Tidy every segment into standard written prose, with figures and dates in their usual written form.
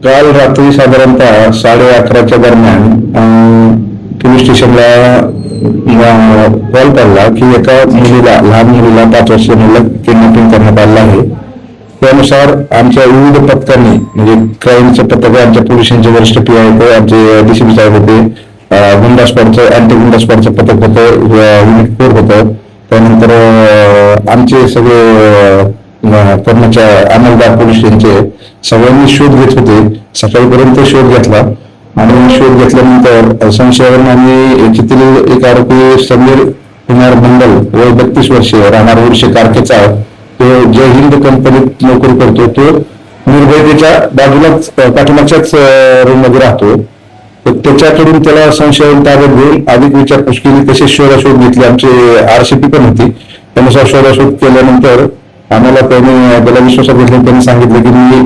काल रात्री साधारणतः 11:30च्या दरम्यान पोलीस स्टेशनला कॉल पडला की एका मुलीला, लहान मुलीला, 5 वर्षीय मुलीला किडनॅपिंग करण्यात आलं आहे. त्यानुसार आमच्या विविध पथकांनी, म्हणजे क्राईमचं पथक, आमच्या पोलिसांचे वरिष्ठ पी होते, आमचे डीसीपी साहेब होते, गुंडा स्क्वॉडचं, अँटी गुंडा स्क्वॉडचं पथक होतं, युनिट 4 होतं. त्यानंतर आमचे सगळे कर्मचारी, अंमलदार पोलीस स्टेशनचे सगळ्यांनी शोध घेत होते. सकाळीपर्यंत शोध घेतला आणि शोध घेतल्यानंतर संशयावरून आम्ही याच्यातील एक आरोपी समीर कुमार मंडल, वय 32 वर्षे, राहणार वर्षे कारकेचा, तो जय हिंद कंपनीत नोकरी करतो. तो निर्भयतेच्या बाजूलाच, पाठीमागच्याच रूम मध्ये राहतो. तर त्याच्याकडून त्याला संशयावरून ताब्यात घेऊन अधिक विचारपूस केली. तसेच शोधाशोध घेतली. आमची आरसीपी पण होती. त्यानुसार शोधाशोध केल्यानंतर आम्हाला त्याला विश्वासात घेतलं. त्यांनी सांगितलं की मी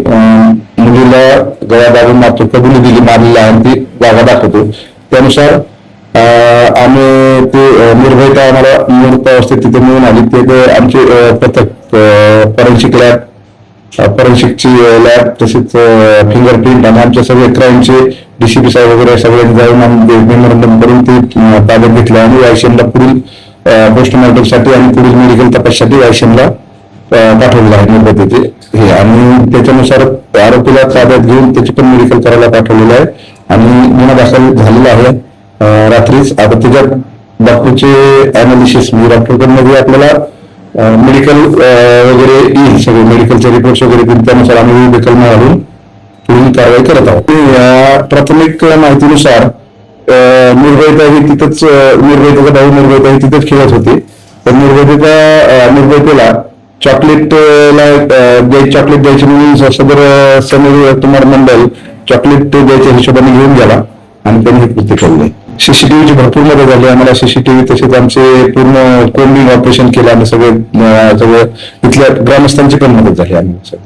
मुलीला गळा दाबून मारतो, कबुली दिली, मारलेली आहे, ती जागा दाखवतो. त्यानुसार आम्ही ते निर्भयता आम्हाला मूर्त अवस्थेत तिथे मिळून आली. ते आमचे पथक, फॉरेन्सिक लॅब, फॉरेन्सिकची लॅब, तसेच फिंगरप्रिंट आणि आमच्या सगळे क्राईमचे डीसीपी साहेब वगैरे सगळ्यांनी जाऊन आम्ही मेमोरंडम करून ते ताब्यात घेतलं आणि वायशनला पुढील पोस्टमॉर्टमसाठी आणि पुढील मेडिकल तपासासाठी वायशनला पाठवलेलं आहे निर्भयतेचे हे. आणि त्याच्यानुसार आरोपीला ताब्यात घेऊन त्याची पण मेडिकल करायला पाठवलेलं आहे आणि गुन्हा दाखल झालेला आहे रात्रीच. आता त्याच्यात डॉक्टरचे अनालिसिस, म्हणजे डॉक्टरकडे आपल्याला मेडिकल वगैरे येईल, सगळे मेडिकलचे रिपोर्ट्स वगैरे येतील. त्यानुसार आम्ही विविध कलम घालून पुढील कारवाई करत आहोत. या प्राथमिक माहितीनुसार निर्भयता ही तिथंच, निर्भयतेचा भाऊ निर्भयता ही तिथंच खेळत होती. तर निर्भयतेला चॉकलेट द्यायची म्हणून सदर समीर कुमार मंडल चॉकलेट द्यायच्या हिशोबाने घेऊन गेला आणि त्यांनी हे कृत्य केले. सीसीटीव्हीची भरपूर मदत झाली आम्हाला. सीसीटीव्ही, तसेच आमचे पूर्ण कोम्बिंग ऑपरेशन केलं आणि सगळे इथल्या ग्रामस्थांची पण मदत झाली आम्हाला.